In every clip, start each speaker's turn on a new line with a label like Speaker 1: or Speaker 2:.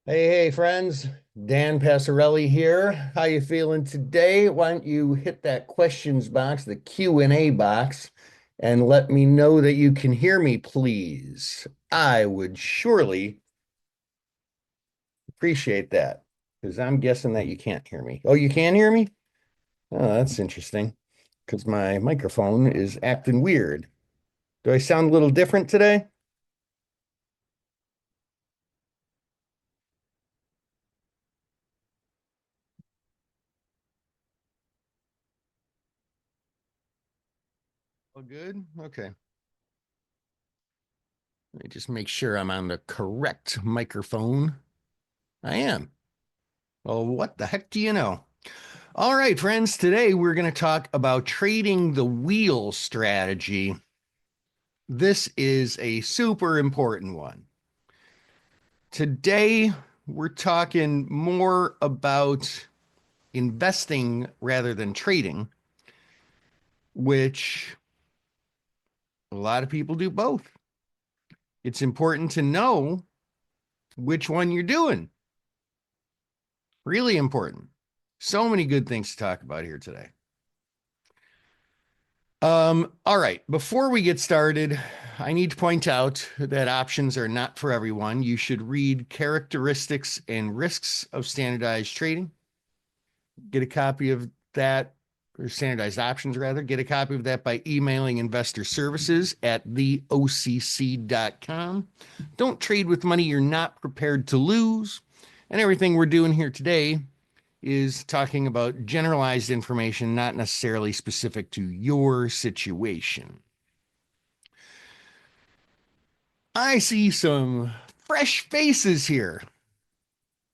Speaker 1: Hey, friends. Dan Passarelli here. How you feeling today? Why don't you hit that questions box, the Q&A box, and let me know that you can hear me, please. I would surely appreciate that because I'm guessing that you can't hear me. Oh, you can hear me? Oh, that's interesting because my microphone is acting weird. Do I sound a little different today? Oh, good. Okay. Let me just make sure I'm on the correct microphone. I am. Well, what the heck do you know? All right, friends, today we're going to talk about trading the wheel strategy. This is a super important one. Today, we're talking more about investing rather than trading, which a lot of people do both. It's important to know which one you're doing. Really important. So many good things to talk about here today. All right. Before we get started, I need to point out that options are not for everyone. You should read Characteristics and Risks of Standardized Trading. Get a copy of that, or standardized options rather. Get a copy of that by emailing investor services at theocc.com. Don't trade with money you're not prepared to lose. And everything we're doing here today is talking about generalized information, not necessarily specific to your situation. I see some fresh faces here.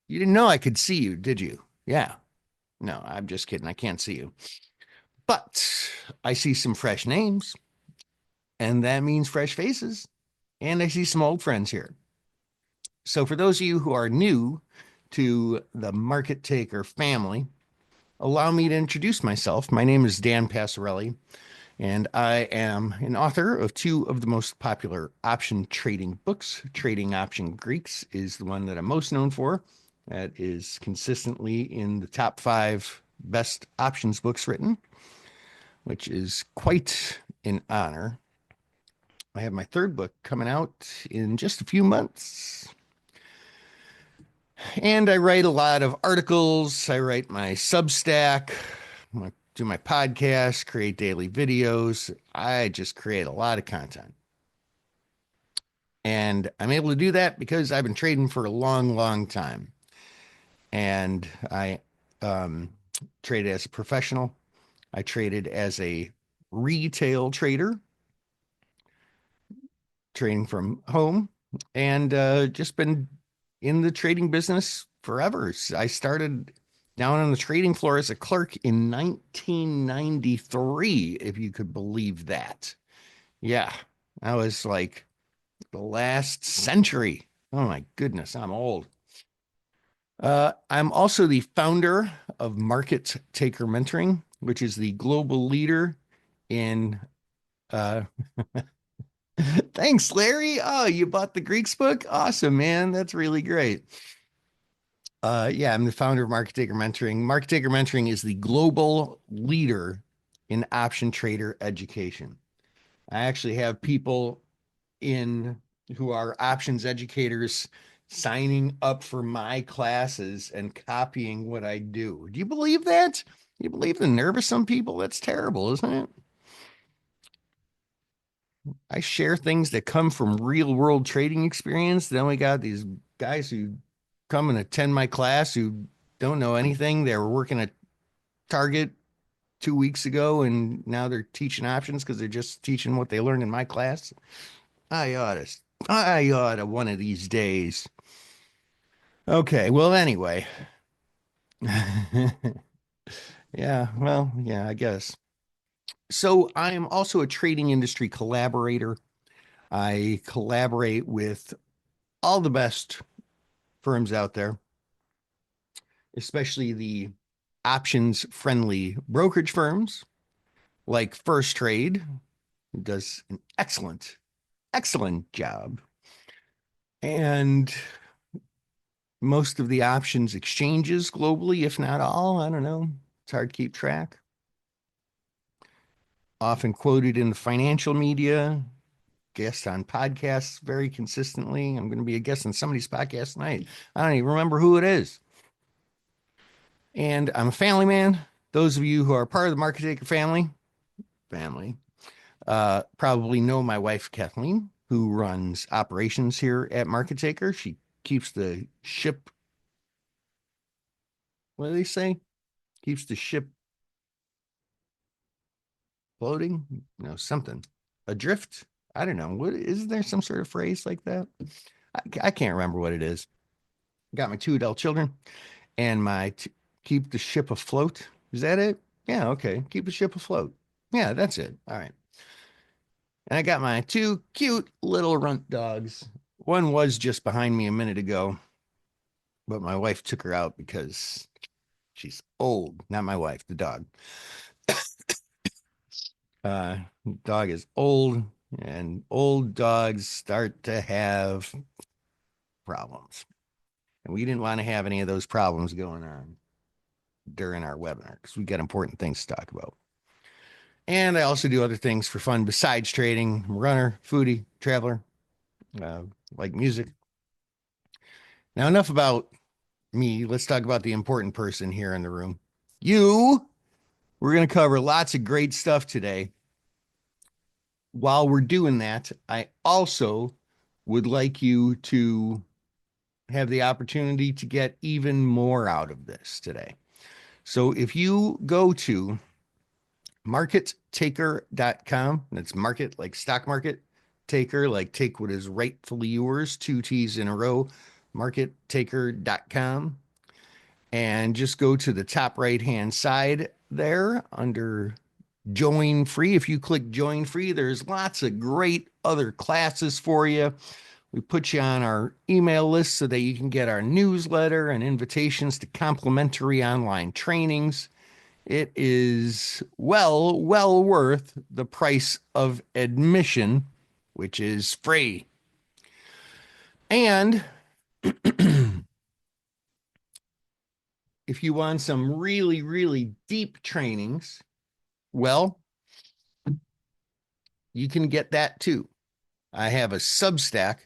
Speaker 1: You didn't know I could see you, did you? Yeah. No, I'm just kidding. I can't see you. But I see some fresh names, and that means fresh faces. And I see some old friends here. So, for those of you who are new to the Market Taker family, allow me to introduce myself. My name is Dan Passarelli, and I am an author of two of the most popular option trading books. Trading Option Greeks is the one that I'm most known for. That is consistently in the top five best options books written, which is quite an honor. I have my third book coming out in just a few months. And I write a lot of articles. I write my Substack, I do my podcast, create daily videos. I just create a lot of content. And I'm able to do that because I've been trading for a long, long time. And I um, traded as a professional. I traded as a retail trader, trading from home, and just been in the trading business forever. I started down on the trading floor as a clerk in 1993, if you could believe that. Yeah, that was like the last century. Oh my goodness, I'm old. I'm also the founder of Market Taker Mentoring, which is the global leader in. Uh, Thanks, Larry. Oh, you bought the Greeks book? Awesome, man. That's really great. Yeah, I'm the founder of Market Taker Mentoring. Market Taker Mentoring is the global leader in option trader education. I actually have people in who are options educators signing up for my classes and copying what I do. Do you believe that? You believe the nerve of some people? That's terrible, isn't it? I share things that come from real world trading experience. Then we got these guys who come and attend my class who don't know anything. They were working at Target 2 weeks ago and now they're teaching options because they're just teaching what they learned in my class. I ought to, I ought to one of these days. Okay, well, anyway. Yeah, well, yeah, I guess. So I am also a trading industry collaborator. I collaborate with all the best firms out there, especially the options friendly brokerage firms like Firstrade, who does an excellent, excellent job. And most of the options exchanges globally, if not all. I don't know. It's hard to keep track. Often quoted in the financial media, guest on podcasts very consistently. I'm going to be a guest on somebody's podcast tonight. I don't even remember who it is. And I'm a family man. Those of you who are part of the Market Taker family, probably know my wife, Kathleen, who runs operations here at Market Taker. She keeps the ship, what do they say? Keeps the ship floating? No, something. Adrift? I don't know. What is there some sort of phrase like that? I can't remember what it is. Got my 2 adult children and keep the ship afloat. Is that it? Yeah, okay. Keep the ship afloat. Yeah, that's it. All right. And I got my 2 cute little runt dogs. One was just behind me a minute ago, but my wife took her out because she's old. Not my wife, the dog. Uh, Dog is old, and old dogs start to have problems. And we didn't want to have any of those problems going on during our webinar because we got important things to talk about. And I also do other things for fun besides trading. I'm a runner, foodie, traveler, like music. Now, enough about me. Let's talk about the important person here in the room. You. We're going to cover lots of great stuff today. While we're doing that, I also would like you to have the opportunity to get even more out of this today. So if you go to markettaker.com, that's market like stock market, taker like take what is rightfully yours, 2 T's in a row, markettaker.com, and just go to the top right hand side there under join free. If you click join free, there's lots of great other classes for you. We put you on our email list so that you can get our newsletter and invitations to complimentary online trainings. It is well worth the price of admission, which is free. And if you want some really, really deep trainings, well, you can get that too. I have a Substack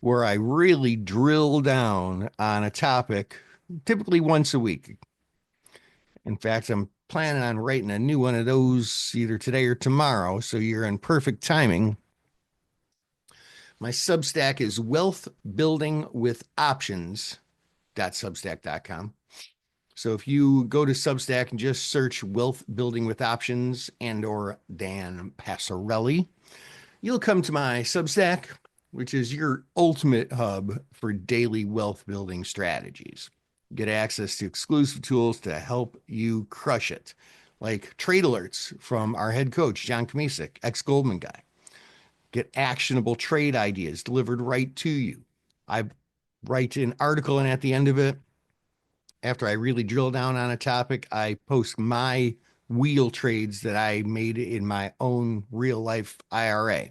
Speaker 1: where I really drill down on a topic, typically once a week. In fact, I'm planning on writing a new one of those either today or tomorrow, so you're in perfect timing. My Substack is wealthbuildingwithoptions.substack.com. So if you go to Substack and just search Wealth Building with Options and or Dan Passarelli, you'll come to my Substack, which is your ultimate hub for daily wealth building strategies. Get access to exclusive tools to help you crush it, like trade alerts from our head coach, John Kamisik, ex-Goldman guy. Get actionable trade ideas delivered right to you. I write an article, and at the end of it, after I really drill down on a topic, I post my wheel trades that I made in my own real life IRA.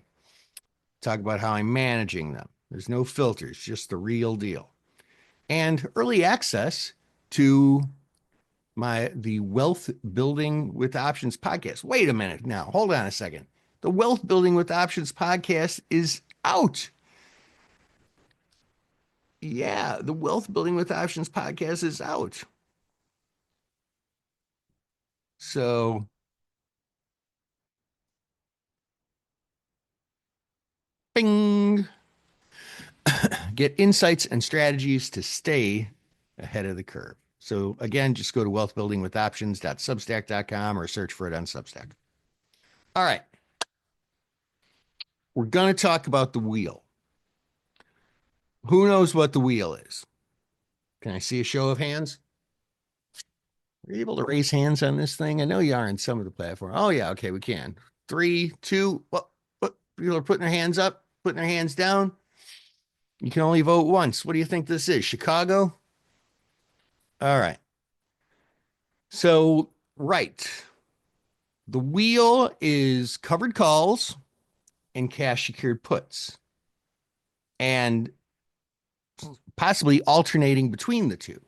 Speaker 1: Talk about how I'm managing them. There's no filters, just the real deal. And early access to the Wealth Building with Options podcast. Wait a minute now. Hold on a second. The Wealth Building with Options podcast is out. Yeah, the Wealth Building with Options podcast is out. So bing. Get insights and strategies to stay ahead of the curve. So again, just go to wealthbuildingwithoptions.substack.com or search for it on Substack. All right. We're going to talk about the wheel. Who knows what the wheel is? Can I see a show of hands? Are you able to raise hands on this thing? I know you are in some of the platform. Oh, yeah. Okay, we can. 3, 2, what? People are putting their hands up, putting their hands down. You can only vote once. What do you think this is? Chicago? All right. So, right. The wheel is covered calls and cash secured puts. And possibly alternating between the two.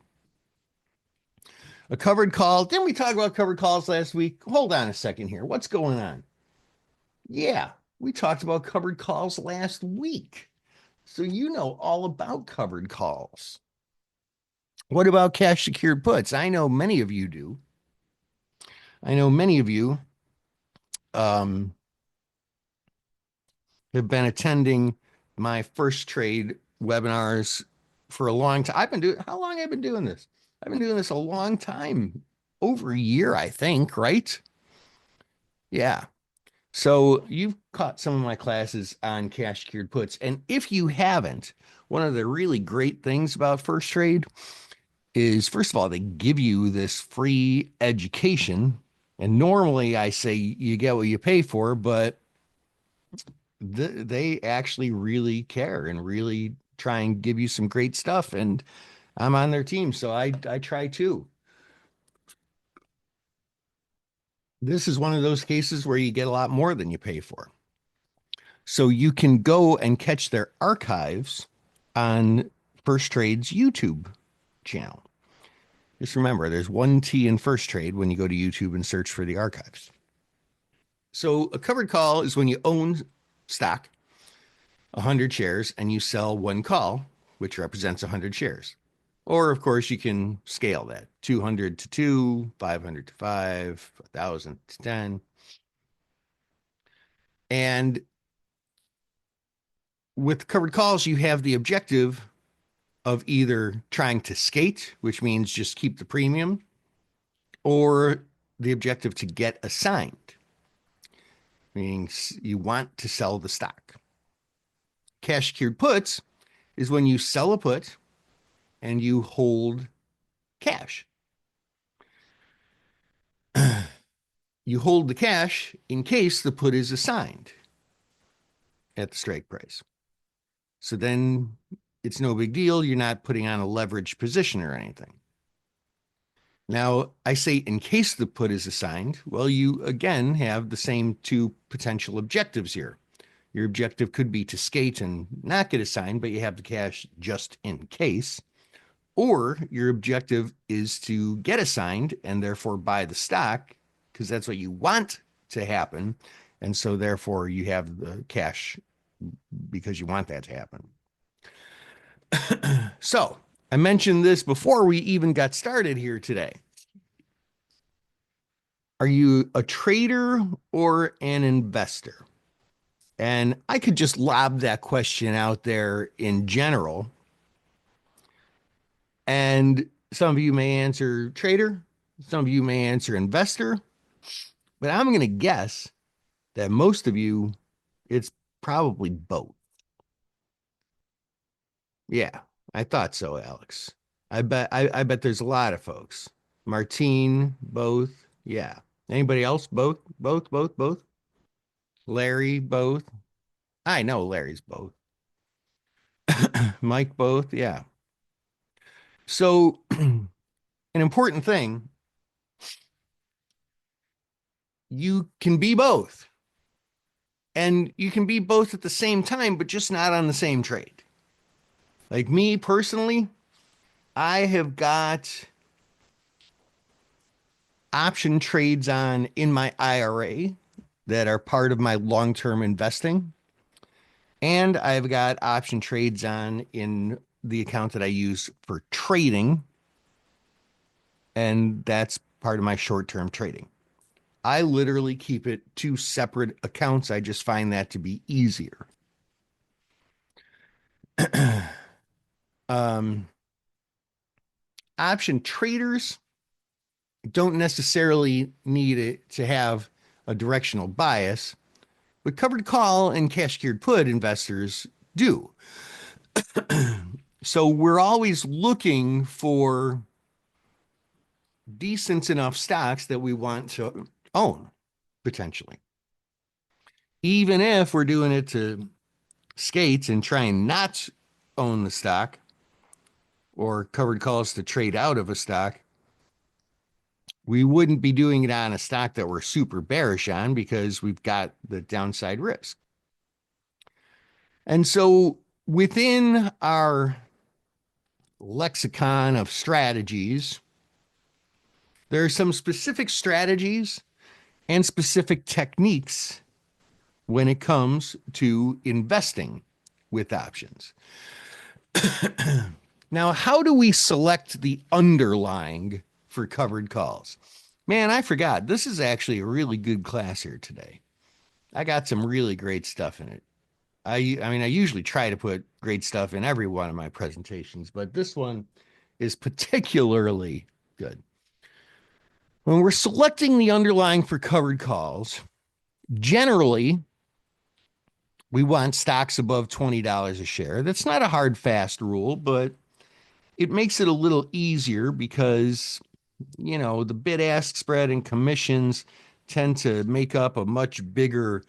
Speaker 1: A covered call. Didn't we talk about covered calls last week? Hold on a second here. What's going on? Yeah, we talked about covered calls last week. So you know all about covered calls. What about cash secured puts? I know many of you do. I know many of you um, have been attending my Firstrade webinars for a long time. How long have I been doing this? I've been doing this a long time, over a year, I think, right? Yeah. So you've caught some of my classes on cash secured puts. And if you haven't, one of the really great things about Firstrade is, first of all, they give you this free education. And normally I say you get what you pay for, but they actually really care and really try and give you some great stuff. And I'm on their team, so I try too. This is one of those cases where you get a lot more than you pay for. So you can go and catch their archives on Firstrade's YouTube channel. Just remember, there's one T in Firstrade when you go to YouTube and search for the archives. So a covered call is when you own stock, 100 shares, and you sell one call, which represents 100 shares. Or, of course, you can scale that 200 to 2, 500 to 5, 1,000 to 10. And with covered calls, you have the objective of either trying to skate, which means just keep the premium, or the objective to get assigned, meaning you want to sell the stock. Cash secured puts is when you sell a put and you hold cash. You hold the cash in case the put is assigned at the strike price. So then it's no big deal. You're not putting on a leveraged position or anything. Now, I say in case the put is assigned, well, you again have the same two potential objectives here. Your objective could be to skate and not get assigned, but you have the cash just in case. Or your objective is to get assigned and therefore buy the stock because that's what you want to happen. And so therefore you have the cash because you want that to happen. So I mentioned this before we even got started here today. Are you a trader or an investor? And I could just lob that question out there in general. And some of you may answer trader, some of you may answer investor, but I'm going to guess that most of you, it's probably both. Yeah, I thought so, Alex. I bet there's a lot of folks. Martine, both. Yeah. Anybody else? Both. Larry, both. I know Larry's both. Mike, both. Yeah. So, an important thing, you can be both. And you can be both at the same time, but just not on the same trade. Like me personally, I have got option trades on in my IRA that are part of my long-term investing. And I've got option trades on in the account that I use for trading. And that's part of my short-term trading. I literally keep it two separate accounts. I just find that to be easier. Option traders don't necessarily need it to have a directional bias, but covered call and cash secured put investors do. So we're always looking for decent enough stocks that we want to own potentially. Even if we're doing it to skate and trying not own the stock or covered calls to trade out of a stock, we wouldn't be doing it on a stock that we're super bearish on because we've got the downside risk. And so within our lexicon of strategies, there are some specific strategies and specific techniques when it comes to investing with options. Now, how do we select the underlying for covered calls? Man, I forgot. This is actually a really good class here today. I got some really great stuff in it. I usually try to put great stuff in every one of my presentations, but this one is particularly good. When we're selecting the underlying for covered calls, generally we want stocks above $20 a share. That's not a hard, fast rule, but it makes it a little easier because, the bid ask spread and commissions tend to make up a much bigger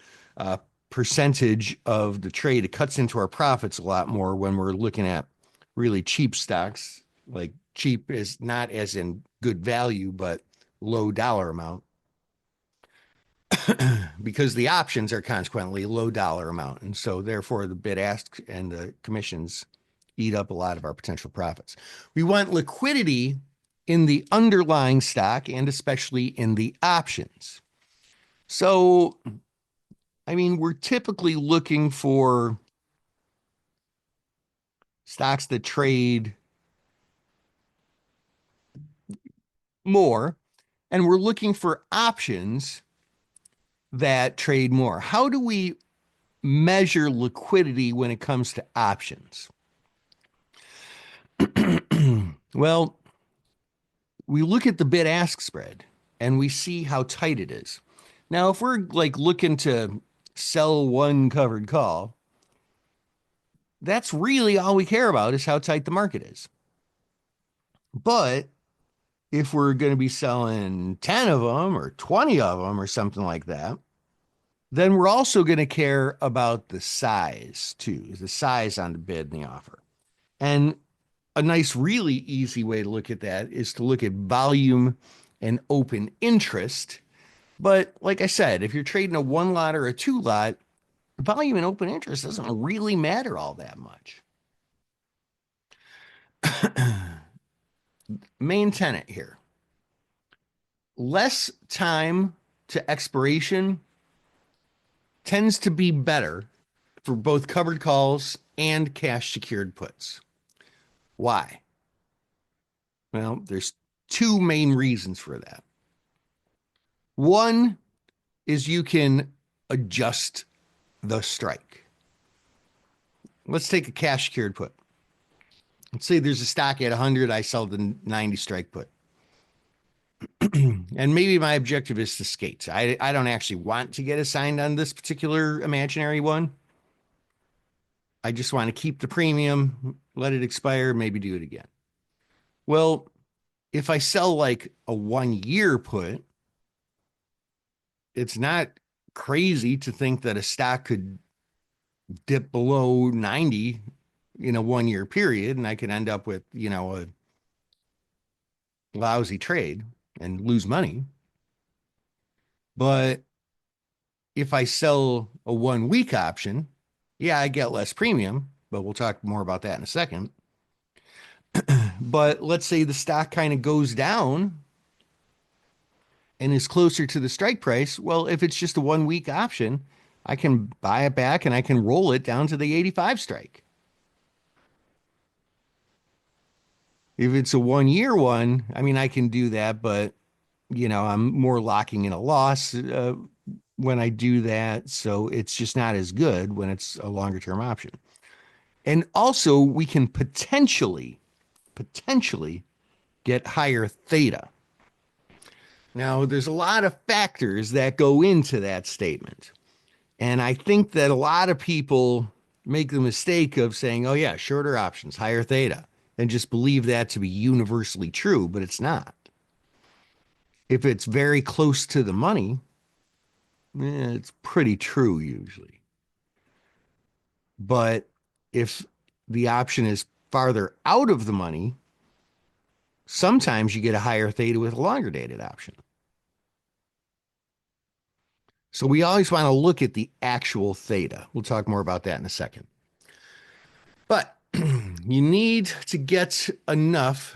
Speaker 1: percentage of the trade. It cuts into our profits a lot more when we're looking at really cheap stocks. Like, cheap is not as in good value, but low dollar amount. Because the options are consequently low dollar amount. And so therefore the bid ask and the commissions eat up a lot of our potential profits. We want liquidity in the underlying stock and especially in the options. So, we're typically looking for stocks that trade more, and we're looking for options that trade more. How do we measure liquidity when it comes to options? Well, we look at the bid ask spread and we see how tight it is. Now, if we're like looking to sell one covered call, that's really all we care about is how tight the market is. But if we're going to be selling 10 of them or 20 of them or something like that, then we're also going to care about the size too, the size on the bid and the offer. And a nice, really easy way to look at that is to look at volume and open interest. But like I said, if you're trading a one lot or a two lot, volume and open interest doesn't really matter all that much. Main tenet here. Less time to expiration tends to be better for both covered calls and cash secured puts. Why? Well, there's two main reasons for that. One is you can adjust the strike. Let's take a cash secured put. Let's say there's a stock at 100, I sell the 90 strike put. And maybe my objective is to skate. I don't actually want to get assigned on this particular imaginary one. I just want to keep the premium, let it expire, maybe do it again. Well, if I sell like a 1 year put, it's not crazy to think that a stock could dip below 90 in a 1 year period and I could end up with, a lousy trade and lose money. But if I sell a 1 week option, yeah, I get less premium, but we'll talk more about that in a second. But let's say the stock kind of goes down and is closer to the strike price. Well, if it's just a 1 week option, I can buy it back and I can roll it down to the 85 strike. If it's a 1 year one, I can do that, but I'm more locking in a loss when I do that. So it's just not as good when it's a longer term option. And also we can potentially get higher theta. Now, there's a lot of factors that go into that statement. And I think that a lot of people make the mistake of saying, oh, yeah, shorter options, higher theta, and just believe that to be universally true, but it's not. If it's very close to the money, it's pretty true usually. But if the option is farther out of the money, sometimes you get a higher theta with a longer dated option. So we always want to look at the actual theta. We'll talk more about that in a second. But You need to get enough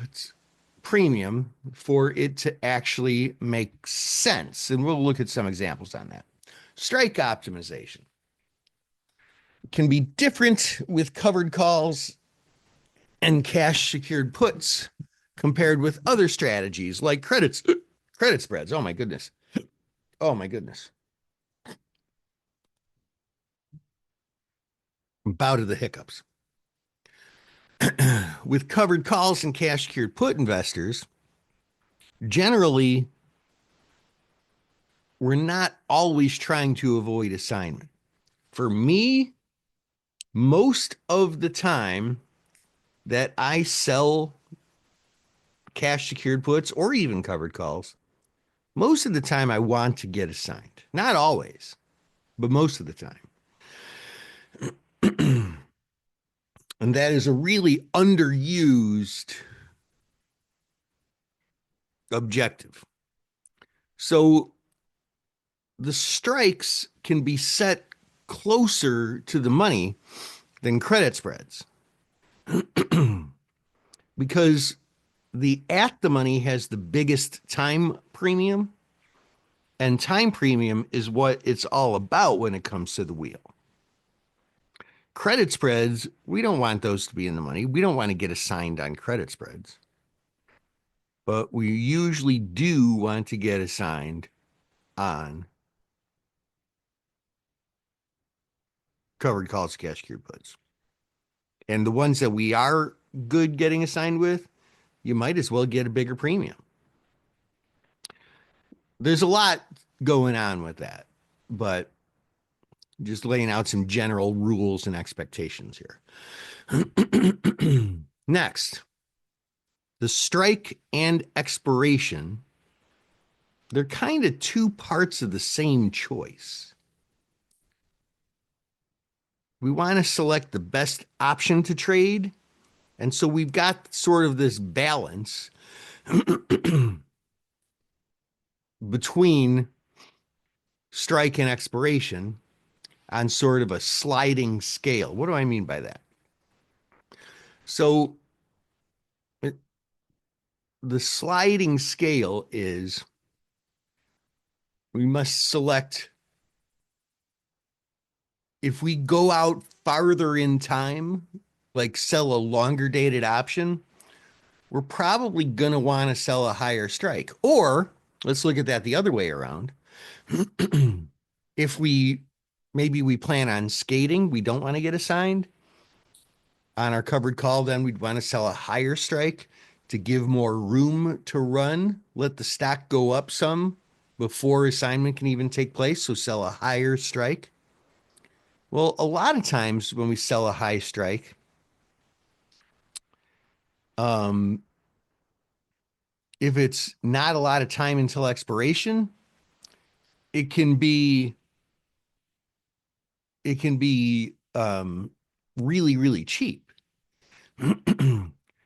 Speaker 1: premium for it to actually make sense. And we'll look at some examples on that. Strike optimization can be different with covered calls and cash secured puts compared with other strategies like credit spreads. Oh my goodness. Oh my goodness. Bout of the hiccups. With covered calls and cash secured put investors, generally, we're not always trying to avoid assignment. For me, most of the time that I sell cash secured puts or even covered calls, most of the time I want to get assigned. Not always, but most of the time. And that is a really underused objective. So the strikes can be set closer to the money than credit spreads because the at the money has the biggest time premium, and time premium is what it's all about when it comes to the wheel. Credit spreads, we don't want those to be in the money. We don't want to get assigned on credit spreads, but we usually do want to get assigned on covered calls, cash secured puts. And the ones that we are good getting assigned with, you might as well get a bigger premium. There's a lot going on with that, but just laying out some general rules and expectations here. Next, the strike and expiration, they're kind of two parts of the same choice. We want to select the best option to trade. And so we've got sort of this balance between strike and expiration on sort of a sliding scale. What do I mean by that? So the sliding scale is we must select, if we go out farther in time, like sell a longer dated option, we're probably going to want to sell a higher strike. Or let's look at that the other way around. If maybe we plan on skating, we don't want to get assigned on our covered call, then we'd want to sell a higher strike to give more room to run, let the stock go up some before assignment can even take place. So sell a higher strike. Well, a lot of times when we sell a high strike, if it's not a lot of time until expiration, it can be really, really cheap.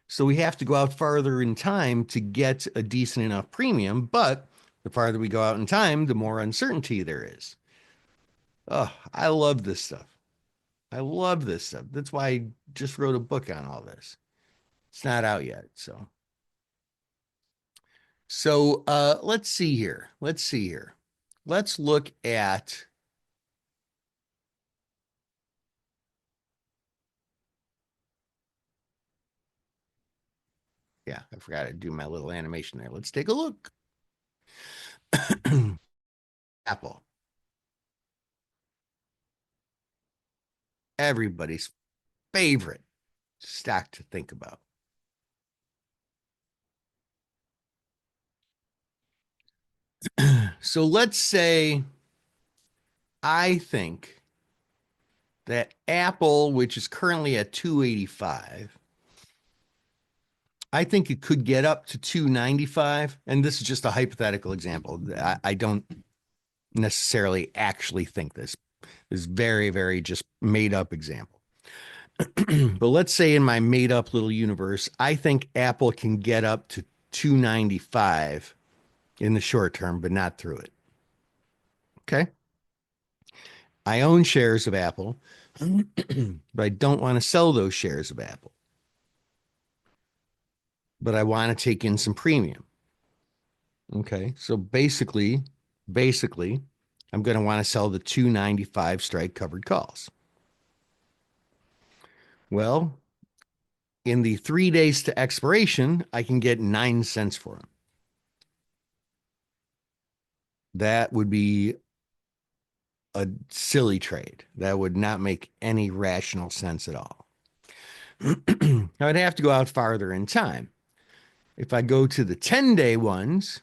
Speaker 1: So we have to go out farther in time to get a decent enough premium, but the farther we go out in time, the more uncertainty there is. Oh, I love this stuff. I love this stuff. That's why I just wrote a book on all this. It's not out yet, so. So let's see here. Let's see here. Let's look at yeah, I forgot to do my little animation there. Let's take a look. Apple. Everybody's favorite stock to think about. So let's say I think that Apple, which is currently at 285, I think it could get up to 295. And this is just a hypothetical example. I don't necessarily actually think this. This is very, very just made up example. But let's say in my made up little universe, I think Apple can get up to 295 in the short term, but not through it. Okay. I own shares of Apple, but I don't want to sell those shares of Apple. But I want to take in some premium. Okay. So basically, I'm going to want to sell the 295 strike covered calls. Well, in the 3 days to expiration, I can get 9 cents for them. That would be a silly trade. That would not make any rational sense at all. I'd have to go out farther in time. If I go to the 10-day ones,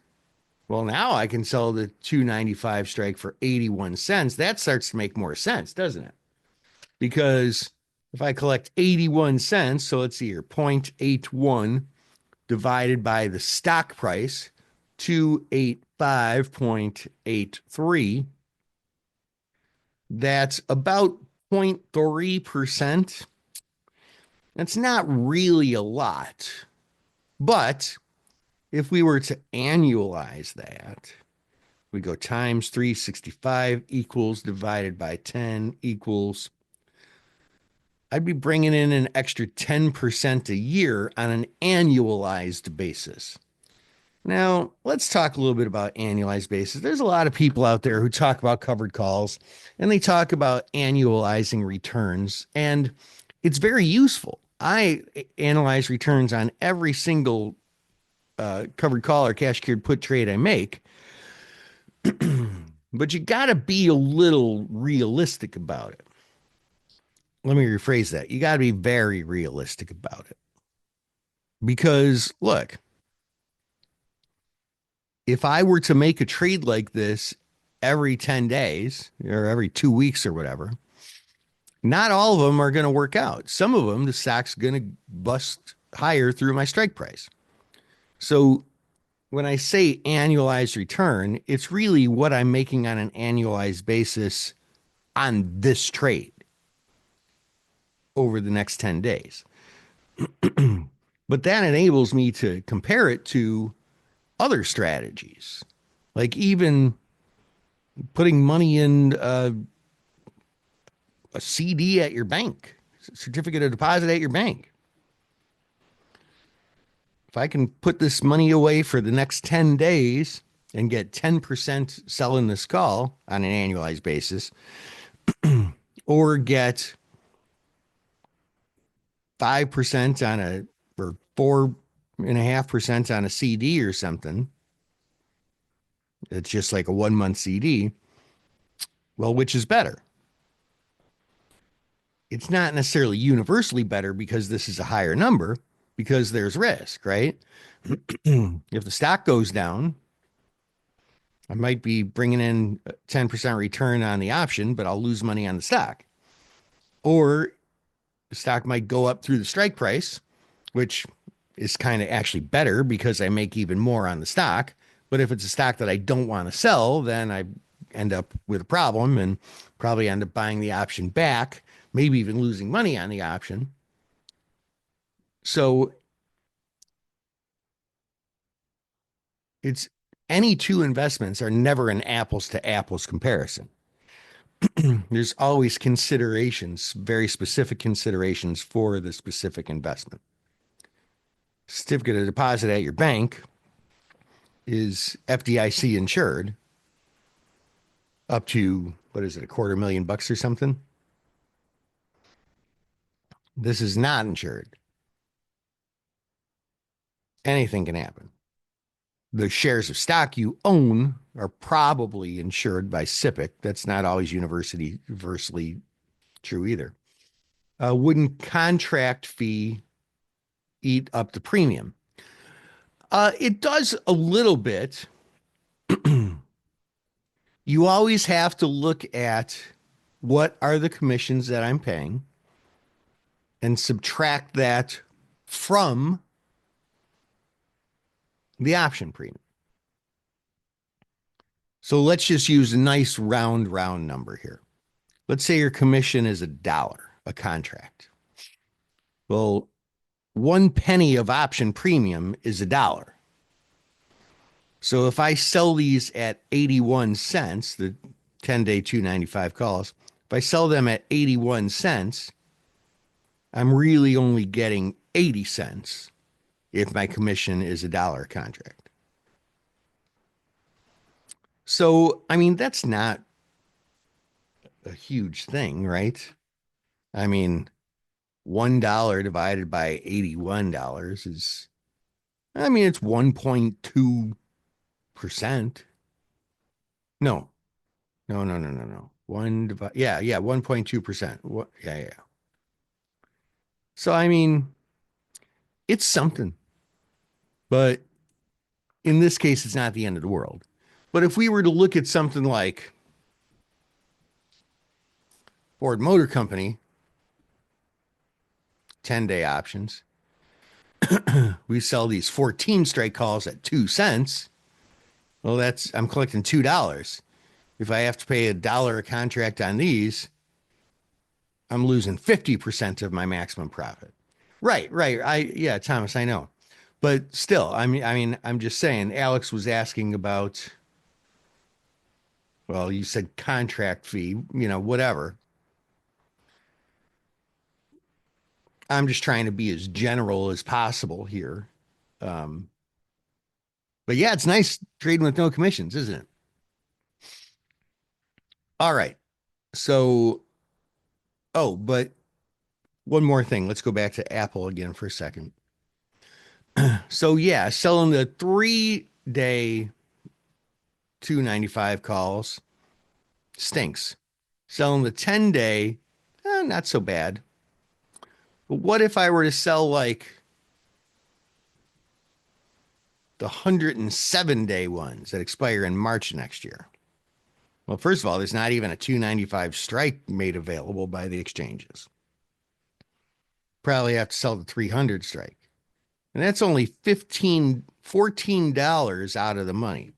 Speaker 1: well, now I can sell the 295 strike for 81 cents. That starts to make more sense, doesn't it? Because if I collect 81 cents, so let's see here, 0.81 divided by the stock price, 285.83, that's about 0.3%. That's not really a lot. But if we were to annualize that, we go times 365 equals divided by 10 equals, I'd be bringing in an extra 10% a year on an annualized basis. Now, let's talk a little bit about annualized basis. There's a lot of people out there who talk about covered calls and they talk about annualizing returns, and it's very useful. I analyze returns on every single covered call or cash secured put trade I make. But you got to be a little realistic about it. Let me rephrase that. You got to be very realistic about it. Because look, if I were to make a trade like this every 10 days or every 2 weeks or whatever, not all of them are going to work out. Some of them, the stock's going to bust higher through my strike price. So when I say annualized return, it's really what I'm making on an annualized basis on this trade over the next 10 days. But that enables me to compare it to other strategies, like even putting money in a CD at your bank, certificate of deposit at your bank. If I can put this money away for the next 10 days and get 10% selling this call on an annualized basis, or get 5% on a, or 4.5% on a CD or something, it's just like a 1 month CD. Well, which is better? It's not necessarily universally better because this is a higher number, because there's risk, right? If the stock goes down, I might be bringing in 10% return on the option, but I'll lose money on the stock. Or the stock might go up through the strike price, which is kind of actually better because I make even more on the stock. But if it's a stock that I don't want to sell, then I end up with a problem and probably end up buying the option back, maybe even losing money on the option. So it's any two investments are never an apples to apples comparison. There's always considerations, very specific considerations for the specific investment. Certificate of deposit at your bank is FDIC insured up to, what is it, $250,000 or something? This is not insured. Anything can happen. The shares of stock you own are probably insured by SIPC. That's not always universally true either. Wouldn't contract fee eat up the premium? It does a little bit. You always have to look at what are the commissions that I'm paying and subtract that from the option premium. So let's just use a nice round number here. Let's say your commission is $1 a contract. Well, 1 penny of option premium is $1. So if I sell these at 81 cents, the 10-day 295 calls, If I sell them at 81 cents, I'm really only getting 80 cents if my commission is $1 contract. So, I mean, that's not a huge thing, right? I mean, $1 divided by $81 is, I mean, it's 1.2%. No, no. Yeah, 1.2%. What? Yeah. So, I mean, it's something, but in this case, it's not the end of the world. But if we were to look at something like Ford Motor Company, 10-day options, we sell these 14 strike calls at 2 cents. Well, I'm collecting $2. If I have to pay $1 a contract on these, I'm losing 50% of my maximum profit. Right. Yeah, Thomas, I know. But still, I'm just saying, Alex was asking about, well, you said contract fee, whatever. I'm just trying to be as general as possible here. Um, but yeah, it's nice trading with no commissions, isn't it? All right. So, oh, but one more thing. Let's go back to Apple again for a second. So yeah, selling the 3-day 295 calls stinks. Selling the 10-day, not so bad. But what if I were to sell like the 107-day ones that expire in March next year? Well, first of all, there's not even a 295 strike made available by the exchanges. Probably have to sell the 300 strike. And that's only $14 out of the money.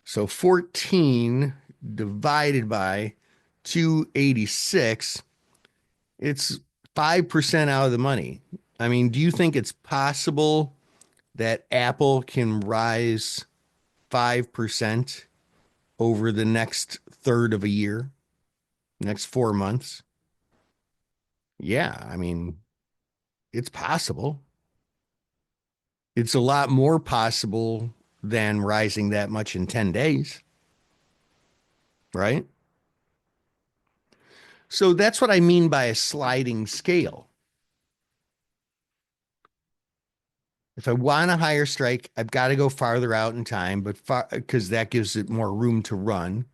Speaker 1: So 14 divided by 286, it's 5% out of the money. I mean, do you think it's possible that Apple can rise 5% over the next third of a year, next 4 months? Yeah, I mean, it's possible. It's a lot more possible than rising that much in 10 days, right? So that's what I mean by a sliding scale. If I want a higher strike, I've got to go farther out in time, but because that gives it more room to run.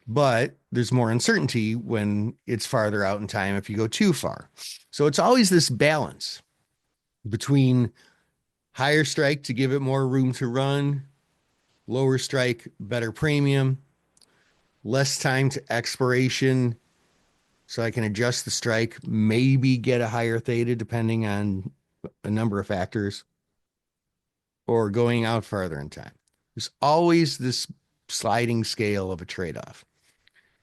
Speaker 1: But there's more uncertainty when it's farther out in time if you go too far. So it's always this balance between higher strike to give it more room to run, lower strike, better premium, less time to expiration so I can adjust the strike, maybe get a higher theta depending on a number of factors, or going out farther in time. There's always this sliding scale of a trade-off.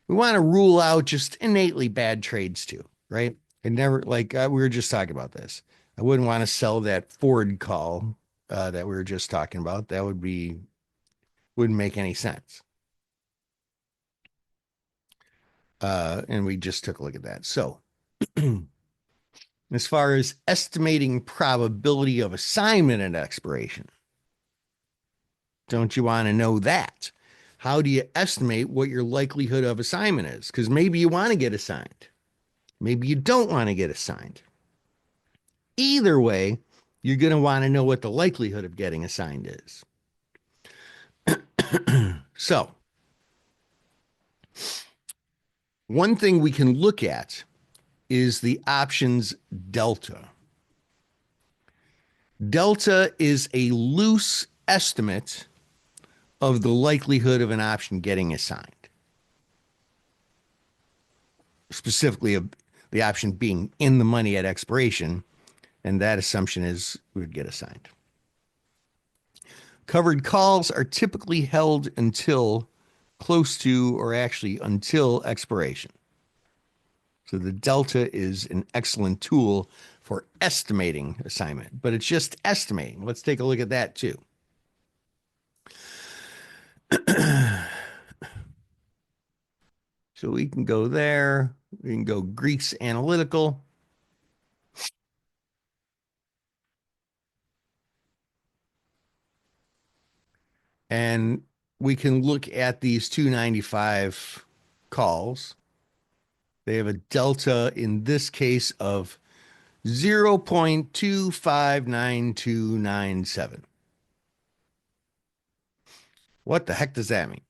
Speaker 1: We want to rule out just innately bad trades too, right? And never, like we were just talking about this. I wouldn't want to sell that Ford call that we were just talking about. That wouldn't make any sense. And we just took a look at that. So as far as estimating probability of assignment at expiration, don't you want to know that? How do you estimate what your likelihood of assignment is? Because maybe you want to get assigned. Maybe you don't want to get assigned. Either way, you're going to want to know what the likelihood of getting assigned is. So, one thing we can look at is the options delta. Delta is a loose estimate of the likelihood of an option getting assigned, specifically of the option being in the money at expiration, and that assumption is we would get assigned. Covered calls are typically held until close to, or actually until expiration. So the delta is an excellent tool for estimating assignment, but it's just estimating. Let's take a look at that too. So So we can go there. We can go Greeks Analytical. And we can look at these 295 calls. They have a delta in this case of 0.259297. What the heck does that mean?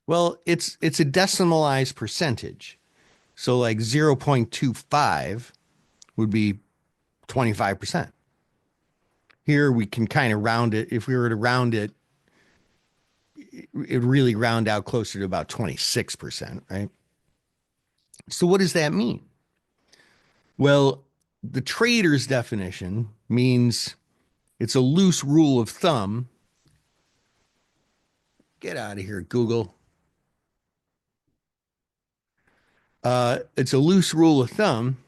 Speaker 1: Well, it's a decimalized percentage. So like 0.25 would be 25%. Here we can kind of round it. If we were to round it, it really round out closer to about 26%, right? So what does that mean? Well, the trader's definition means it's a loose rule of thumb. Get out of here, Google. It's a loose rule of thumb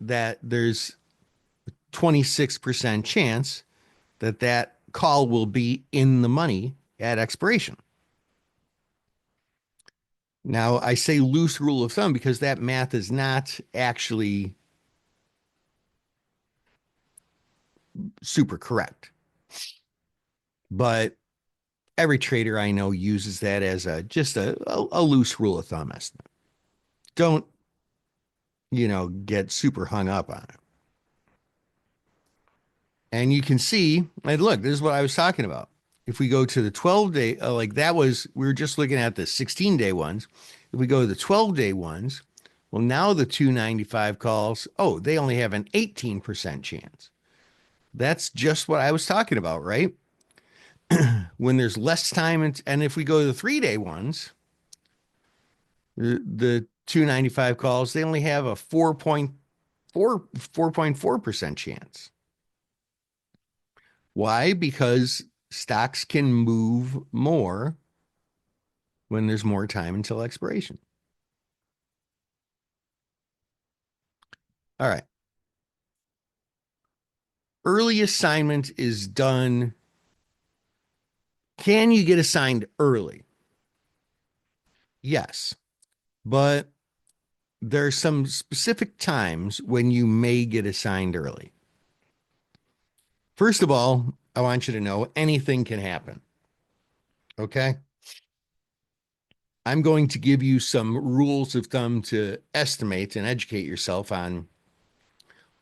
Speaker 1: that there's 26% chance that that call will be in the money at expiration. Now, I say loose rule of thumb because that math is not actually super correct. But every trader I know uses that as just a loose rule of thumb estimate. Don't, get super hung up on it. And you can see, and look, this is what I was talking about. If we go to the 12-day, we were just looking at the 16-day ones. If we go to the 12-day ones, well, now the 295 calls, they only have an 18% chance. That's just what I was talking about, right? When there's less time, and if we go to the 3-day ones, the 295 calls, they only have a 4.4% chance. Why? Because stocks can move more when there's more time until expiration. All right. Early assignment is done. Can you get assigned early? Yes, but there are some specific times when you may get assigned early. First of all, I want you to know anything can happen. Okay? I'm going to give you some rules of thumb to estimate and educate yourself on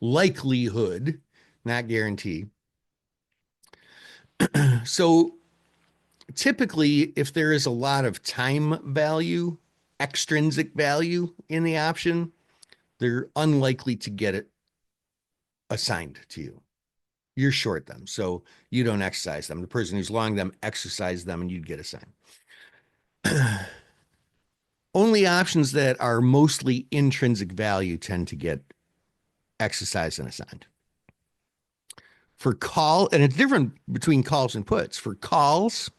Speaker 1: likelihood, not guarantee. So typically, if there is a lot of time value, extrinsic value in the option, they're unlikely to get it assigned to you. You're short them, so you don't exercise them. The person who's long them exercise them, and you'd get assigned. Only options that are mostly intrinsic value tend to get exercised and assigned. For call, and it's different between calls and puts. For calls,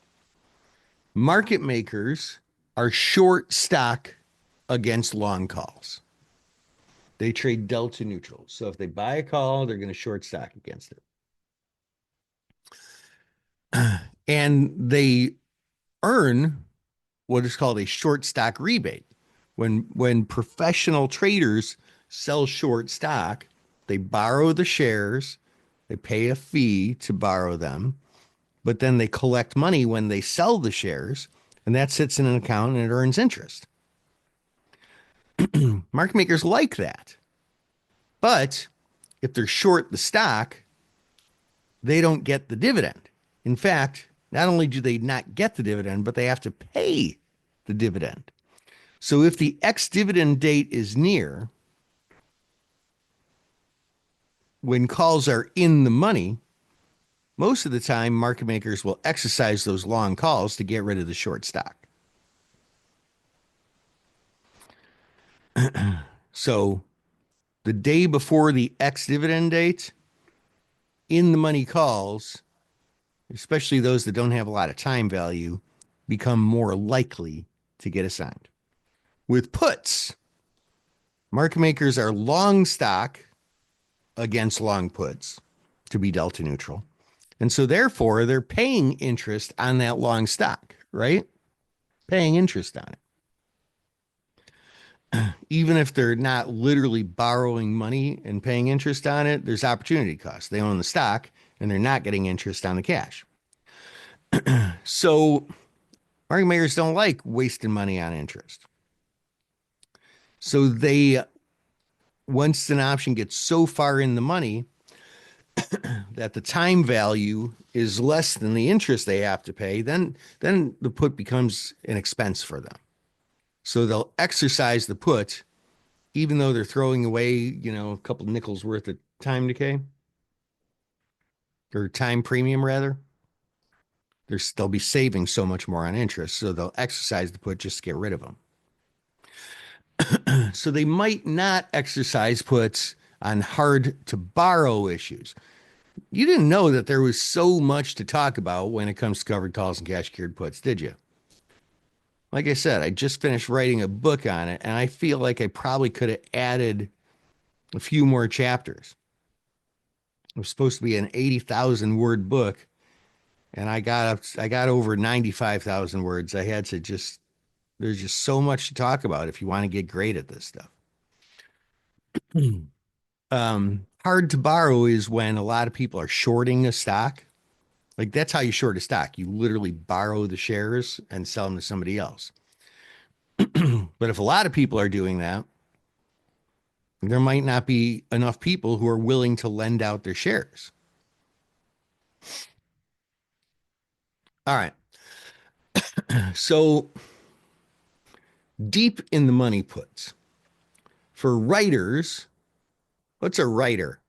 Speaker 1: market makers are short stock against long calls. They trade delta neutral. So if they buy a call, they're going to short stock against it. And they earn what is called a short stock rebate. When professional traders sell short stock, they borrow the shares, they pay a fee to borrow them, but then they collect money when they sell the shares, and that sits in an account and it earns interest. Market makers like that. But if they're short the stock, they don't get the dividend. In fact, not only do they not get the dividend, but they have to pay the dividend. So if the ex-dividend date is near, when calls are in the money, most of the time market makers will exercise those long calls to get rid of the short stock. So the day before the ex-dividend date, in the money calls, especially those that don't have a lot of time value, become more likely to get assigned. With puts, market makers are long stock against long puts to be delta neutral. And so therefore, they're paying interest on that long stock, right? Paying interest on it. even if they're not literally borrowing money and paying interest on it, there's opportunity cost. They own the stock and they're not getting interest on the cash. So market makers don't like wasting money on interest. So once an option gets so far in the money that the time value is less than the interest they have to pay, then the put becomes an expense for them. So they'll exercise the put, even though they're throwing away, a couple nickels worth of time decay or time premium rather. They'll be saving so much more on interest. So they'll exercise the put just to get rid of them. So they might not exercise puts on hard to borrow issues. You didn't know that there was so much to talk about when it comes to covered calls and cash secured puts, did you? Like I said, I just finished writing a book on it, and I feel like I probably could have added a few more chapters. It was supposed to be an 80,000 word book, and I got over 95,000 words. There's just so much to talk about if you want to get great at this stuff. Hard to borrow is when a lot of people are shorting a stock. Like that's how you short a stock. You literally borrow the shares and sell them to somebody else. But if a lot of people are doing that, there might not be enough people who are willing to lend out their shares. All right. So deep in the money puts. For writers, what's a writer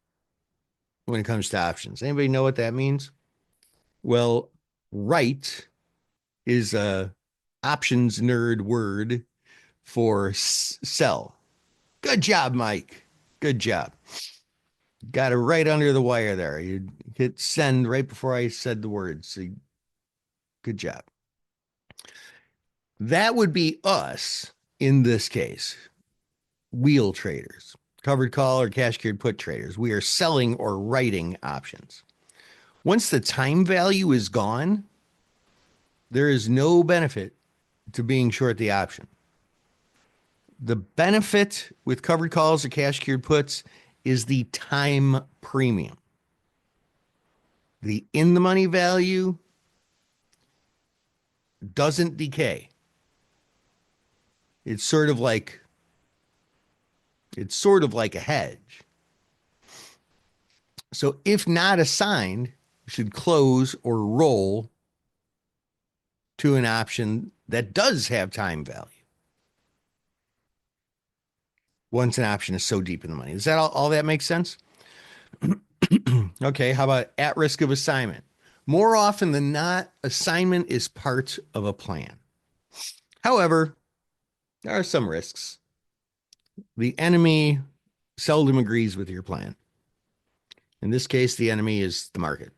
Speaker 1: when it comes to options? Anybody know what that means? Well, write is a options nerd word for sell. Good job, Mike. Good job. Got it right under the wire there. You hit send right before I said the words. So good job. That would be us in this case. Wheel traders, covered call or cash secured put traders. We are selling or writing options. Once the time value is gone, there is no benefit to being short the option. The benefit with covered calls or cash secured puts is the time premium. The in the money value doesn't decay. It's sort of like a hedge. So if not assigned, you should close or roll to an option that does have time value. Once an option is so deep in the money. Does that all that makes sense? Okay, how about at risk of assignment? More often than not, assignment is part of a plan. However, there are some risks. The enemy seldom agrees with your plan. In this case, the enemy is the market.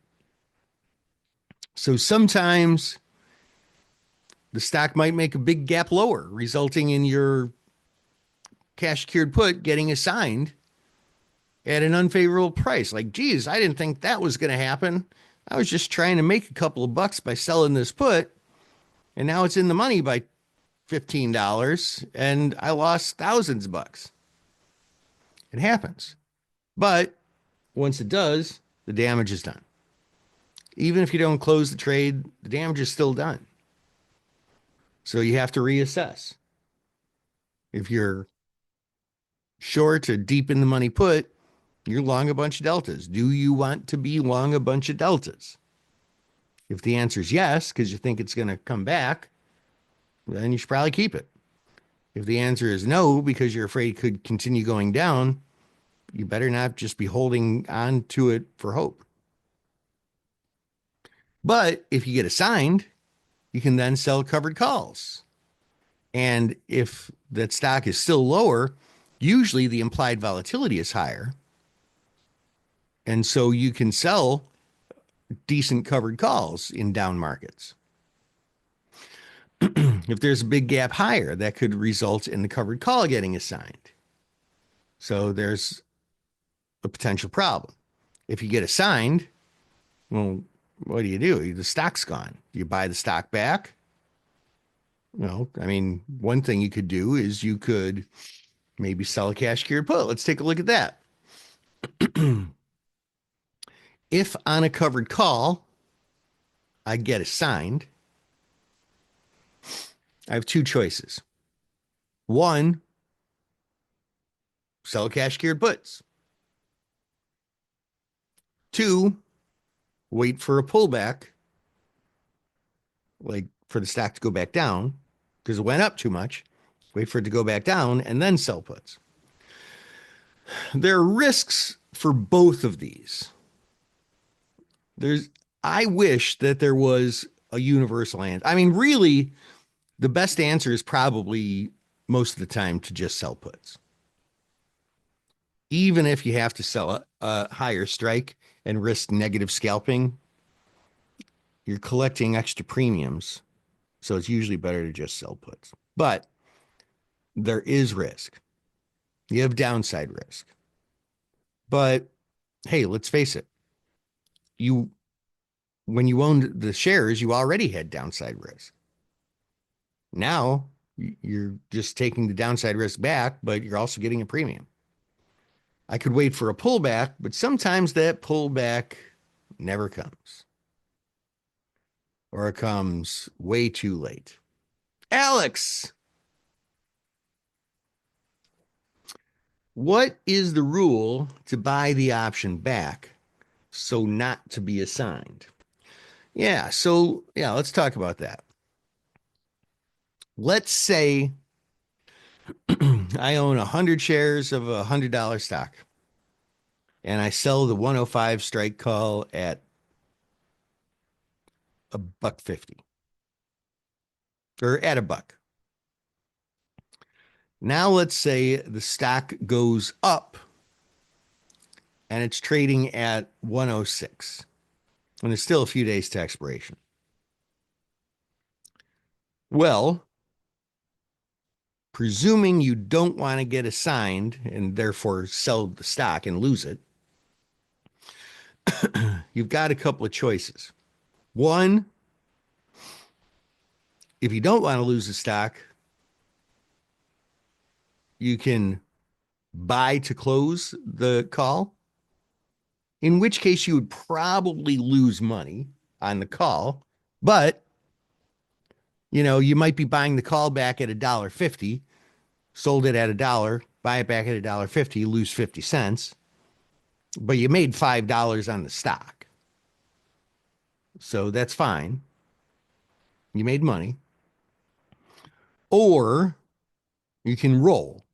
Speaker 1: So sometimes the stock might make a big gap lower, resulting in your cash secured put getting assigned at an unfavorable price. Like, geez, I didn't think that was going to happen. I was just trying to make a couple of bucks by selling this put, and now it's in the money by $15, and I lost thousands of bucks. It happens. But once it does, the damage is done. Even if you don't close the trade, the damage is still done. So you have to reassess. If you're short or deep in the money put, you're long a bunch of deltas. Do you want to be long a bunch of deltas? If the answer is yes, because you think it's going to come back, then you should probably keep it. If the answer is no, because you're afraid it could continue going down, you better not just be holding on to it for hope. But if you get assigned, you can then sell covered calls. And if that stock is still lower, usually the implied volatility is higher. And so you can sell decent covered calls in down markets. If there's a big gap higher, that could result in the covered call getting assigned. So there's a potential problem. If you get assigned, well, what do? The stock's gone. Do you buy the stock back? Well, I mean, one thing you could do is you could Maybe sell a cash secured put. Let's take a look at that. If on a covered call, I get assigned, I have two choices. One, sell cash secured puts. Two, wait for a pullback, like for the stock to go back down because it went up too much. Wait for it to go back down and then sell puts. There are risks for both of these. I wish that there was a universal answer. I mean, really, the best answer is probably most of the time to just sell puts. Even if you have to sell a higher strike and risk negative scalping, you're collecting extra premiums. So it's usually better to just sell puts. But there is risk. You have downside risk. But hey, let's face it. When you owned the shares, you already had downside risk. Now you're just taking the downside risk back, but you're also getting a premium. I could wait for a pullback, but sometimes that pullback never comes. Or it comes way too late. Alex, what is the rule to buy the option back so not to be assigned? Yeah, let's talk about that. Let's say I own 100 shares of a $100 stock and I sell the 105 strike call at $1.50 or at $1. Now let's say the stock goes up and it's trading at 106 and there's still a few days to expiration. Well, presuming you don't want to get assigned and therefore sell the stock and lose it, you've got a couple of choices. One, if you don't want to lose the stock, you can buy to close the call, in which case you would probably lose money on the call, but you might be buying the call back at $1.50, sold it at $1, buy it back at $1.50, lose 50 cents, but you made $5 on the stock. So that's fine. You made money. Or you can roll,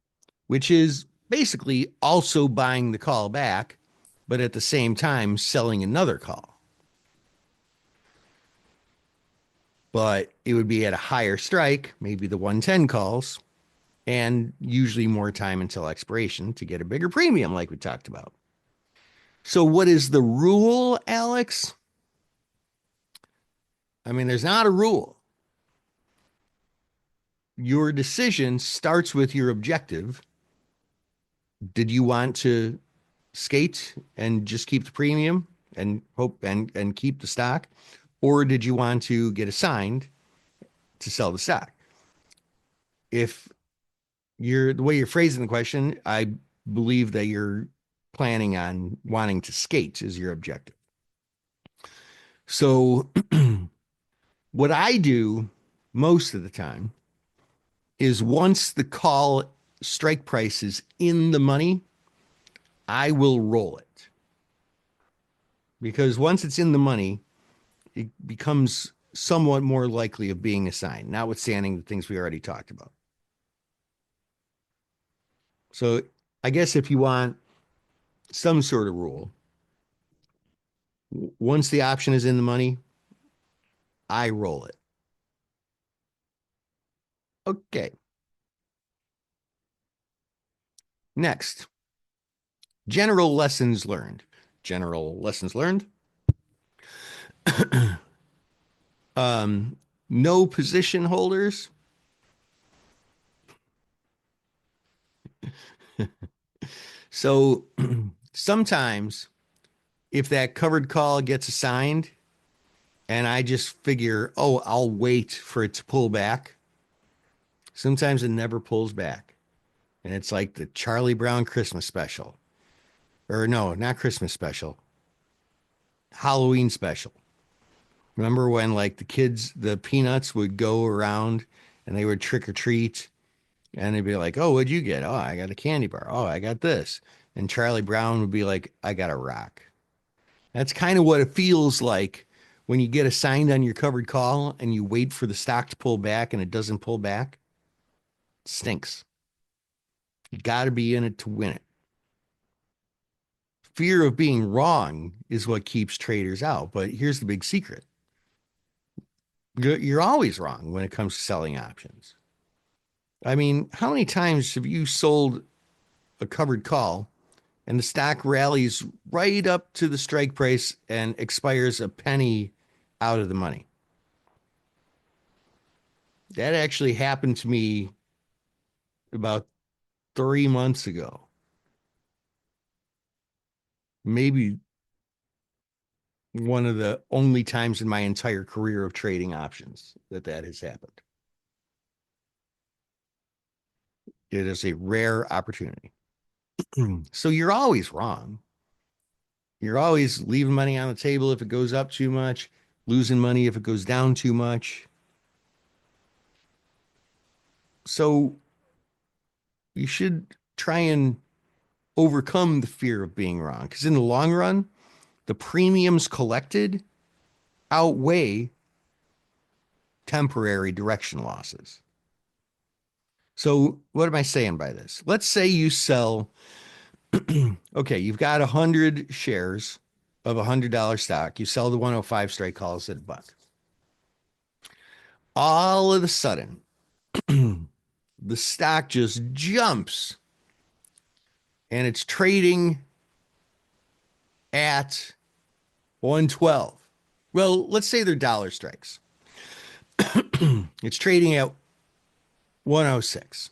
Speaker 1: which is basically also buying the call back, but at the same time selling another call. But it would be at a higher strike, maybe the 110 calls, and usually more time until expiration to get a bigger premium, like we talked about. So what is the rule, Alex? I mean, there's not a rule. Your decision starts with your objective. Did you want to skate and just keep the premium and hope and keep the stock? Or did you want to get assigned to sell the stock? If the way you're phrasing the question, I believe that you're planning on wanting to skate is your objective. So what I do most of the time is once the call strike price is in the money, I will roll it. Because once it's in the money, it becomes somewhat more likely of being assigned, notwithstanding the things we already talked about. So I guess if you want some sort of rule, once the option is in the money, I roll it. Okay. Next, general lessons learned. General lessons learned. No position holders. So sometimes if that covered call gets assigned and I just figure, oh, I'll wait for it to pull back. Sometimes it never pulls back. And it's like the Charlie Brown Christmas special. Or no, not Christmas special, Halloween special. Remember when like the kids, the peanuts would go around and they would trick or treat and they'd be like, "Oh, what'd you get? Oh, I got a candy bar. Oh, I got this." And Charlie Brown would be like, "I got a rock." That's kind of what it feels like when you get assigned on your covered call and you wait for the stock to pull back and it doesn't pull back. It stinks. You got to be in it to win it. Fear of being wrong is what keeps traders out. But here's the big secret. You're always wrong when it comes to selling options. I mean, how many times have you sold a covered call and the stock rallies right up to the strike price and expires a penny out of the money? That actually happened to me about 3 months ago. Maybe one of the only times in my entire career of trading options that has happened. It is a rare opportunity. So you're always wrong. You're always leaving money on the table if it goes up too much, losing money if it goes down too much. So you should try and overcome the fear of being wrong because in the long run, the premiums collected outweigh temporary direction losses. So what am I saying by this? Let's say you sell, okay, you've got 100 shares of $100 stock. You sell the 105 straight calls at a buck. All of a sudden, the stock just jumps and it's trading at 112. Well, let's say they're dollar strikes. It's trading at 106.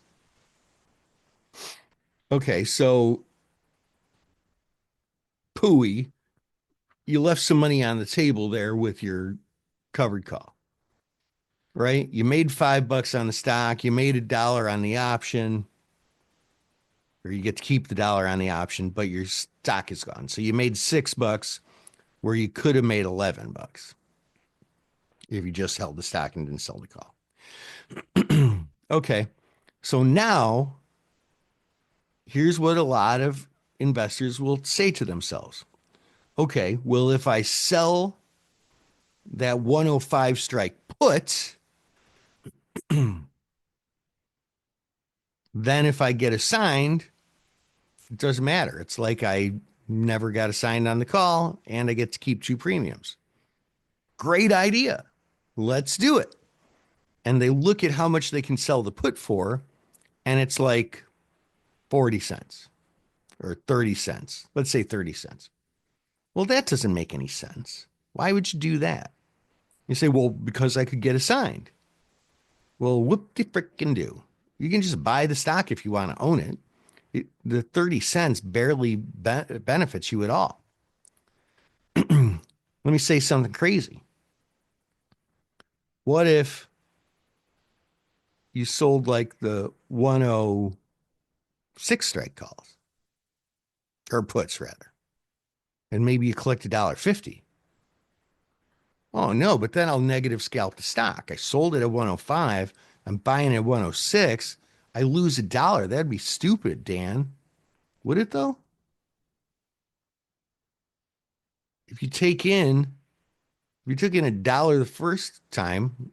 Speaker 1: Okay, so pooey, you left some money on the table there with your covered call, right? You made $5 on the stock, you made $1 on the option, or you get to keep the dollar on the option, but your stock is gone. So you made $6 where you could have made $11 if you just held the stock and didn't sell the call. Okay, so now here's what a lot of investors will say to themselves. Okay, well, if I sell that 105 strike put, then if I get assigned, it doesn't matter. It's like I never got assigned on the call and I get to keep two premiums. Great idea. Let's do it. And they look at how much they can sell the put for, and it's like 40 cents or 30 cents. Let's say 30 cents. Well, that doesn't make any sense. Why would you do that? You say, well, because I could get assigned. Well, whoop de frickin' do. You can just buy the stock if you want to own it. The 30 cents barely benefits you at all. Let me say something crazy. What if you sold like the 106 strike calls or puts rather, and maybe you collect $1.50? Oh no, but then I'll negative scalp the stock. I sold it at 105. I'm buying it at 106. I lose $1. That'd be stupid, Dan. Would it though? If you take in, if you took in $1 the first time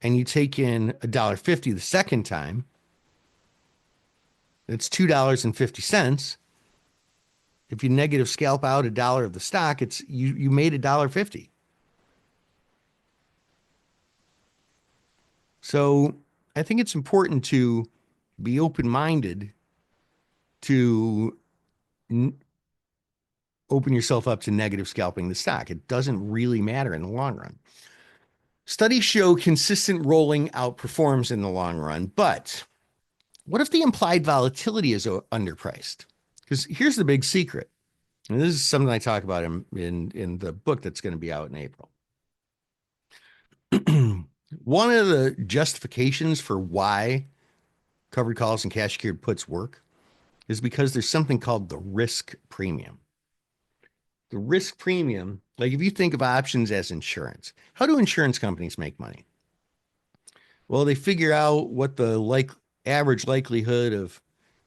Speaker 1: and you take in $1.50 the second time, it's $2.50. If you negative scalp out $1 of the stock, it's you made $1.50. So I think it's important to be open-minded to open yourself up to negative scalping the stock. It doesn't really matter in the long run. Studies show consistent rolling outperforms in the long run, but what if the implied volatility is underpriced? Because here's the big secret. And this is something I talk about in the book that's going to be out in April. One of the justifications for why covered calls and cash secured puts work is because there's something called the risk premium. The risk premium, like if you think of options as insurance, how do insurance companies make money? Well, they figure out what the average likelihood of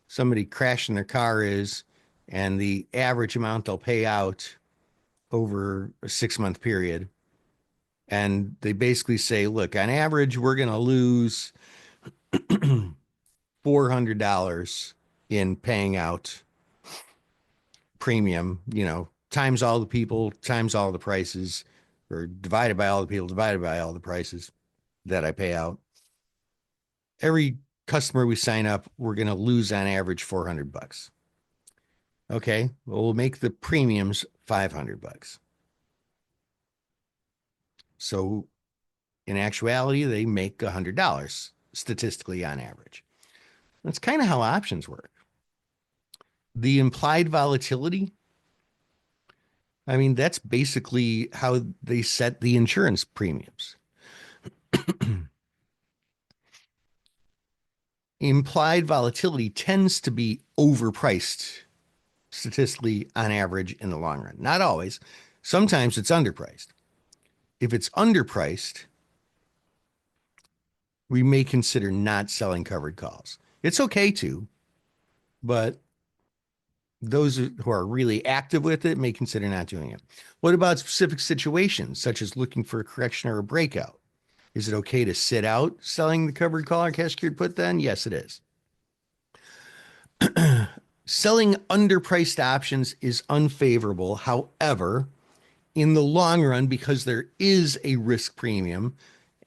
Speaker 1: somebody crashing their car is and the average amount they'll pay out over a 6 month period. And they basically say, look, on average, we're going to lose $400 in paying out premium, times all the people, times all the prices, or divided by all the people, divided by all the prices that I pay out. Every customer we sign up, we're going to lose on average $400. Okay, well, we'll make the premiums $500. So in actuality, they make $100 statistically on average. That's kind of how options work. The implied volatility, I mean, that's basically how they set the insurance premiums. Implied volatility tends to be overpriced statistically on average in the long run. Not always. Sometimes it's underpriced. If it's underpriced, we may consider not selling covered calls. It's okay to, but those who are really active with it may consider not doing it. What about specific situations, such as looking for a correction or a breakout? Is it okay to sit out selling the covered call or cash secured put then? Yes, it is. Selling underpriced options is unfavorable. However, in the long run, because there is a risk premium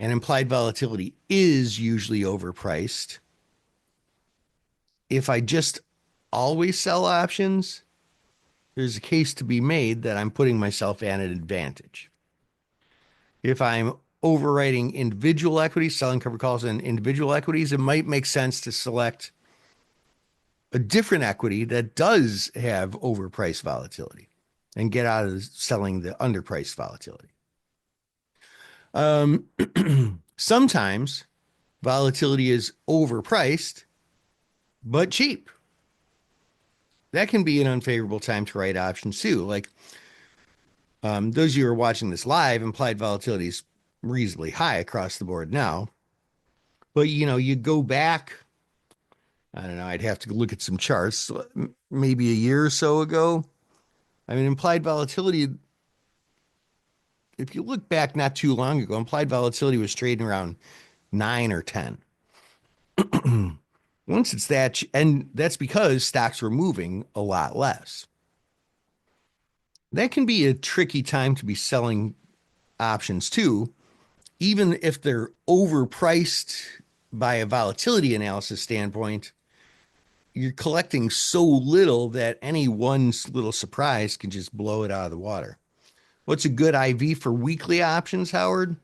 Speaker 1: and implied volatility is usually overpriced, if I just always sell options, there's a case to be made that I'm putting myself at an advantage. If I'm overwriting individual equities, selling covered calls and individual equities, it might make sense to select a different equity that does have overpriced volatility and get out of selling the underpriced volatility. Sometimes volatility is overpriced, but cheap. That can be an unfavorable time to write options too. Like those of you who are watching this live, implied volatility is reasonably high across the board now. But you go back, I don't know, I'd have to look at some charts, maybe a year or so ago. I mean, implied volatility, if you look back not too long ago, implied volatility was trading around 9 or 10. Once it's that, and that's because stocks were moving a lot less. That can be a tricky time to be selling options too, even if they're overpriced by a volatility analysis standpoint. You're collecting so little that any one little surprise can just blow it out of the water. What's a good IV for weekly options, Howard?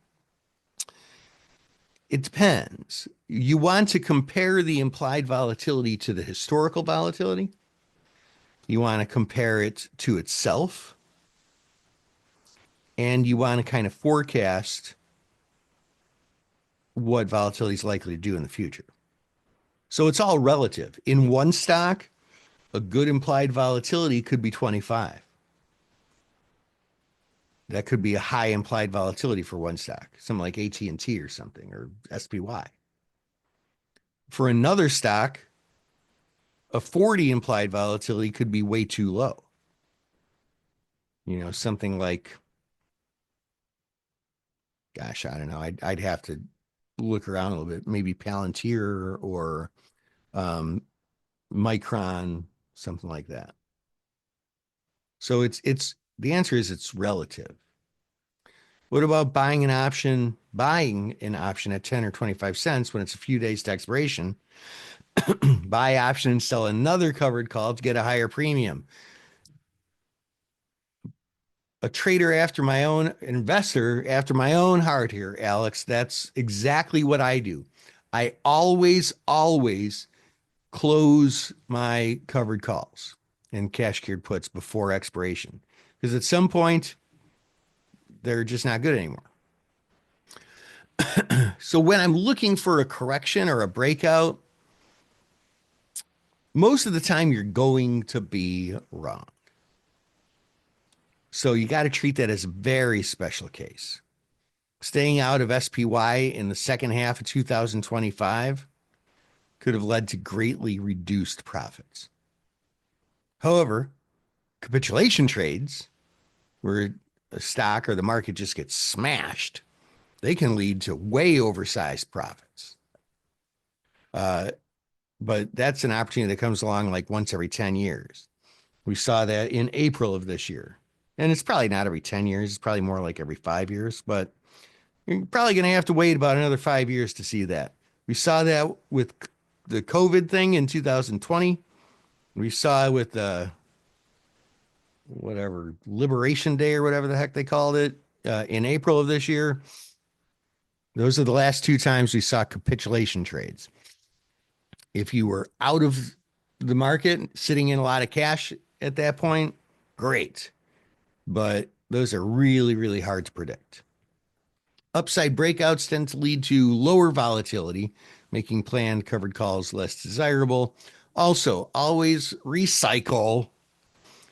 Speaker 1: It depends. You want to compare the implied volatility to the historical volatility. You want to compare it to itself. And you want to kind of forecast what volatility is likely to do in the future. So it's all relative. In one stock, a good implied volatility could be 25. That could be a high implied volatility for one stock, something like AT&T or something, or SPY. For another stock, a 40 implied volatility could be way too low. Something like, gosh, I don't know. I'd have to look around a little bit. Maybe Palantir or Micron, something like that. So the answer is it's relative. What about buying an option at 10 or 25 cents when it's a few days to expiration? Buy option and sell another covered call to get a higher premium. A trader after my own investor, after my own heart here, Alex. That's exactly what I do. I always close my covered calls and cash secured puts before expiration, because at some point they're just not good anymore. So when I'm looking for a correction or a breakout, most of the time you're going to be wrong. So you got to treat that as a very special case. Staying out of SPY in the second half of 2025 could have led to greatly reduced profits. However, capitulation trades, where a stock or the market just gets smashed, they can lead to way oversized profits. But that's an opportunity that comes along like once every 10 years. We saw that in April of this year. And it's probably not every 10 years. It's probably more like every 5 years, but you're probably going to have to wait about another 5 years to see that. We saw that with the COVID thing in 2020. We saw it with whatever Liberation Day or whatever the heck they called it in April of this year. Those are the last two times we saw capitulation trades. If you were out of the market, sitting in a lot of cash at that point, great. But those are really, really hard to predict. Upside breakouts tend to lead to lower volatility, making planned covered calls less desirable. Also, always recycle.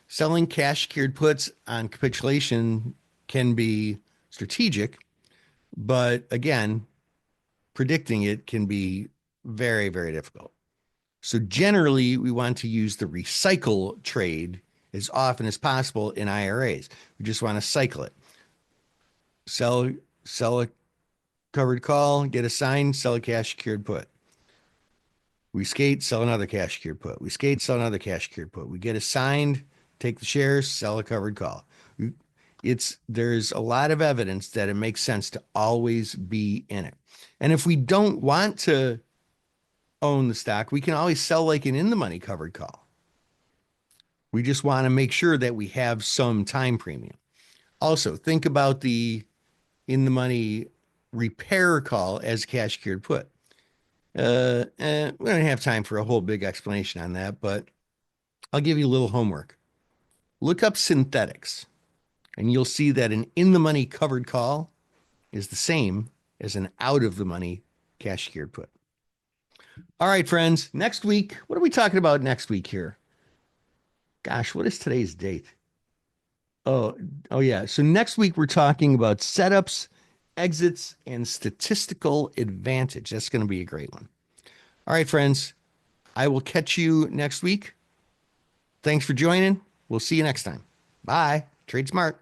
Speaker 1: Selling cash secured puts on capitulation can be strategic, but again, predicting it can be very, very difficult. So generally, we want to use the recycle trade as often as possible in IRAs. We just want to cycle it. Sell a covered call, get a sign, sell a cash secured put. We skate, sell another cash secured put. We skate, sell another cash secured put. We get a signed, take the shares, sell a covered call. There's a lot of evidence that it makes sense to always be in it. And if we don't want to own the stock, we can always sell like an in the money covered call. We just want to make sure that we have some time premium. Also, think about the in the money repair call as cash secured put. We don't have time for a whole big explanation on that, but I'll give you a little homework. Look up synthetics, and you'll see that an in the money covered call is the same as an out of the money cash secured put. All right, friends, next week, what are we talking about next week here? Gosh, what is today's date? Oh yeah. So next week we're talking about setups, exits, and statistical advantage. That's going to be a great one. All right, friends, I will catch you next week. Thanks for joining. We'll see you next time. Bye. Trade smart.